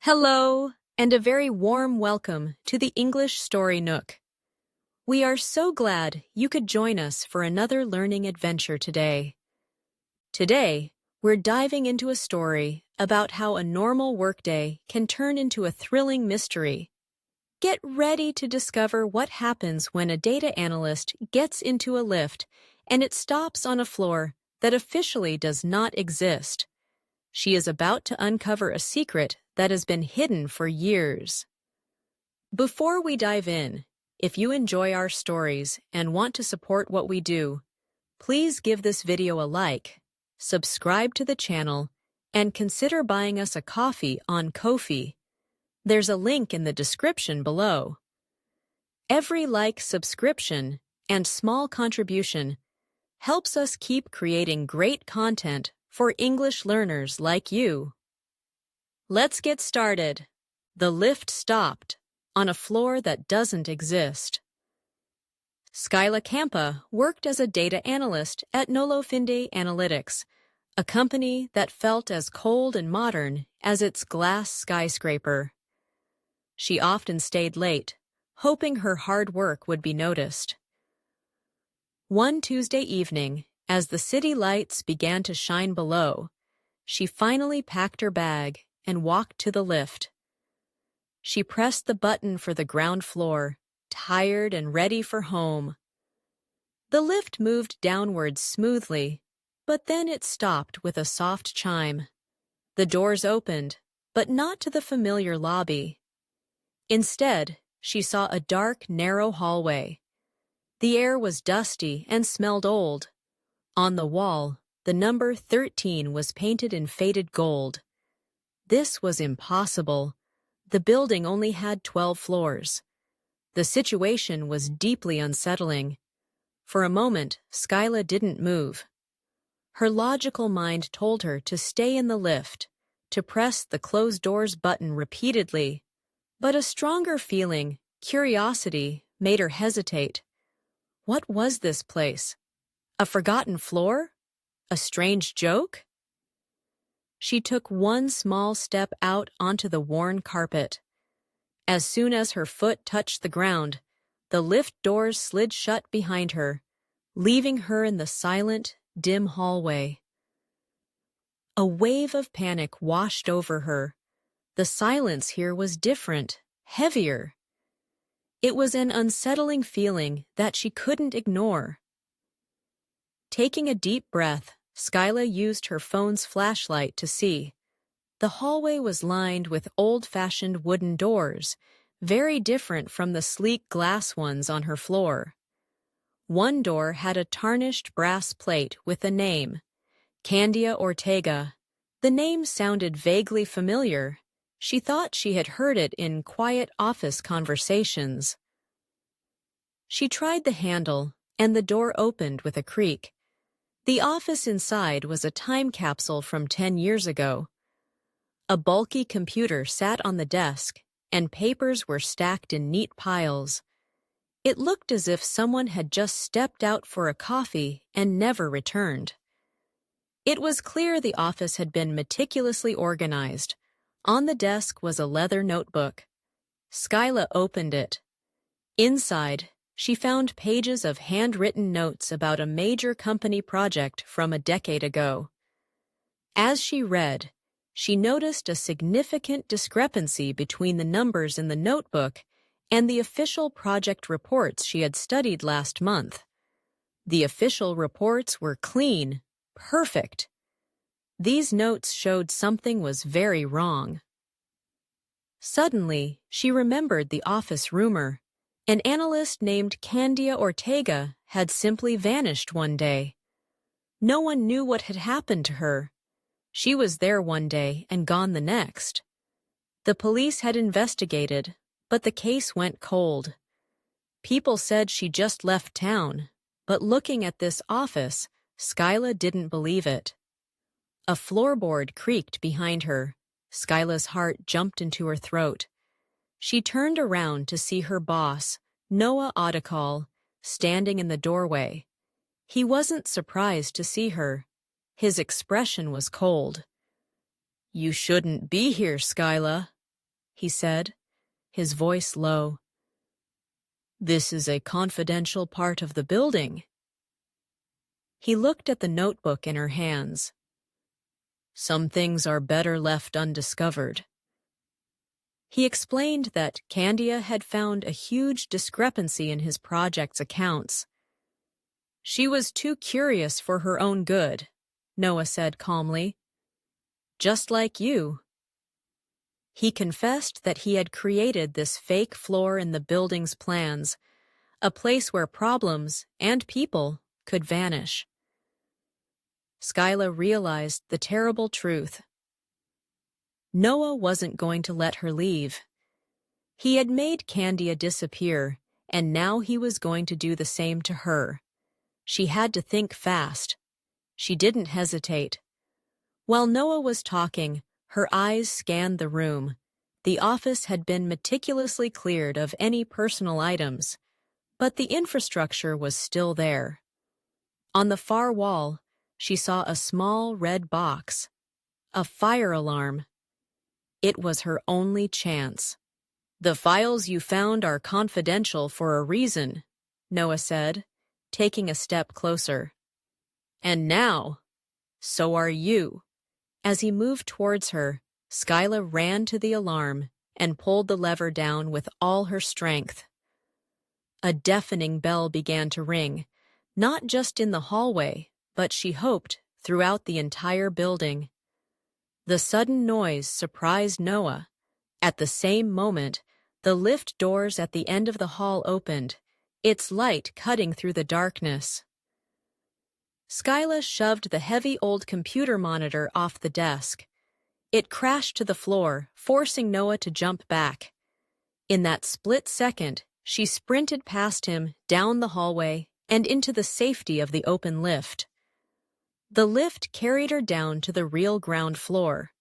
Hello, and a very warm welcome to the English Story Nook. We are so glad you could join us for another learning adventure today. Today, we're diving into a story about how a normal workday can turn into a thrilling mystery. Get ready to discover what happens when a data analyst gets into a lift and it stops on a floor that officially does not exist. She is about to uncover a secret that has been hidden for years. Before we dive in, if you enjoy our stories and want to support what we do, please give this video a like, subscribe to the channel, and consider buying us a coffee on Ko-fi. There's a link in the description below. Every like, subscription, and small contribution helps us keep creating great content for English learners like you. Let's get started. The lift stopped on a floor that doesn't exist. Skyla Campa worked as a data analyst at Nolofinde Analytics, a company that felt as cold and modern as its glass skyscraper. She often stayed late, hoping her hard work would be noticed. One Tuesday evening, as the city lights began to shine below, she finally packed her bag and walked to the lift. She pressed the button for the ground floor, tired and ready for home. The lift moved downwards smoothly, but then it stopped with a soft chime. The doors opened, but not to the familiar lobby. Instead, she saw a dark, narrow hallway. The air was dusty and smelled old. On the wall, the number 13 was painted in faded gold. This was impossible. The building only had 12 floors. The situation was deeply unsettling. For a moment, Skyla didn't move. Her logical mind told her to stay in the lift, to press the closed doors button repeatedly. But a stronger feeling, curiosity, made her hesitate. What was this place? A forgotten floor? A strange joke? She took one small step out onto the worn carpet. As soon as her foot touched the ground, the lift doors slid shut behind her, leaving her in the silent, dim hallway. A wave of panic washed over her. The silence here was different, heavier. It was an unsettling feeling that she couldn't ignore. Taking a deep breath, Skyla used her phone's flashlight to see. The hallway was lined with old-fashioned wooden doors, very different from the sleek glass ones on her floor. One door had a tarnished brass plate with a name, Candia Ortega. The name sounded vaguely familiar. She thought she had heard it in quiet office conversations. She tried the handle, and the door opened with a creak. The office inside was a time capsule from 10 years ago. A bulky computer sat on the desk, and papers were stacked in neat piles. It looked as if someone had just stepped out for a coffee and never returned. It was clear the office had been meticulously organized. On the desk was a leather notebook. Skyla opened it. Inside, she found pages of handwritten notes about a major company project from a decade ago. As she read, she noticed a significant discrepancy between the numbers in the notebook and the official project reports she had studied last month. The official reports were clean, perfect. These notes showed something was very wrong. Suddenly, she remembered the office rumor. An analyst named Candia Ortega had simply vanished one day. No one knew what had happened to her. She was there one day and gone the next. The police had investigated, but the case went cold. People said she just left town, but looking at this office, Skyla didn't believe it. A floorboard creaked behind her. Skyla's heart jumped into her throat. She turned around to see her boss, Noah Odekal, standing in the doorway. He wasn't surprised to see her. His expression was cold. "You shouldn't be here, Skyla," he said, his voice low. "This is a confidential part of the building." He looked at the notebook in her hands. "Some things are better left undiscovered." He explained that Candia had found a huge discrepancy in his project's accounts. "She was too curious for her own good," Noah said calmly. "Just like you." He confessed that he had created this fake floor in the building's plans, a place where problems and people could vanish. Skyla realized the terrible truth. Noah wasn't going to let her leave. He had made Candia disappear, and now he was going to do the same to her. She had to think fast. She didn't hesitate. While Noah was talking, her eyes scanned the room. The office had been meticulously cleared of any personal items, but the infrastructure was still there. On the far wall, she saw a small red box, a fire alarm. It was her only chance. "The files you found are confidential for a reason," Noah said, taking a step closer. "And now, so are you." As he moved towards her, Skyla ran to the alarm and pulled the lever down with all her strength. A deafening bell began to ring, not just in the hallway, but she hoped throughout the entire building. The sudden noise surprised Noah. At the same moment, the lift doors at the end of the hall opened, its light cutting through the darkness. Skyla shoved the heavy old computer monitor off the desk. It crashed to the floor, forcing Noah to jump back. In that split second, she sprinted past him, down the hallway, and into the safety of the open lift. The lift carried her down to the real ground floor.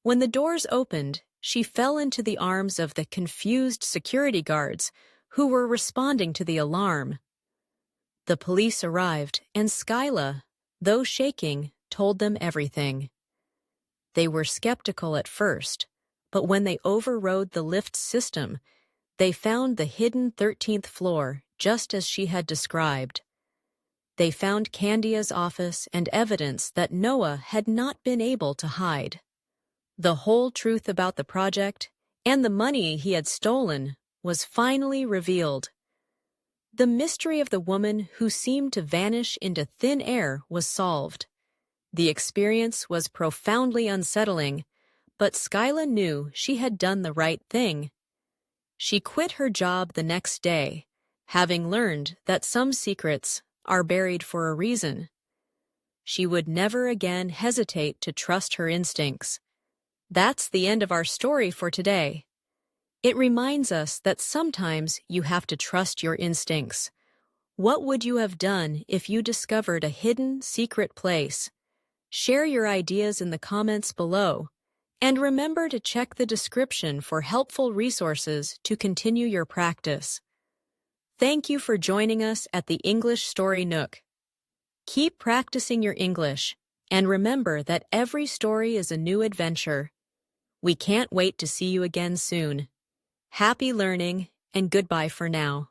When the doors opened, she fell into the arms of the confused security guards who were responding to the alarm. The police arrived, and Skyla, though shaking, told them everything. They were skeptical at first, but when they overrode the lift's system, they found the hidden 13th floor just as she had described. They found Candia's office and evidence that Noah had not been able to hide. The whole truth about the project and the money he had stolen was finally revealed. The mystery of the woman who seemed to vanish into thin air was solved. The experience was profoundly unsettling, but Skyla knew she had done the right thing. She quit her job the next day, having learned that some secrets are buried for a reason. She would never again hesitate to trust her instincts. That's the end of our story for today. It reminds us that sometimes you have to trust your instincts. What would you have done if you discovered a hidden, secret place? Share your ideas in the comments below, and remember to check the description for helpful resources to continue your practice. Thank you for joining us at the English Story Nook. Keep practicing your English, and remember that every story is a new adventure. We can't wait to see you again soon. Happy learning, and goodbye for now.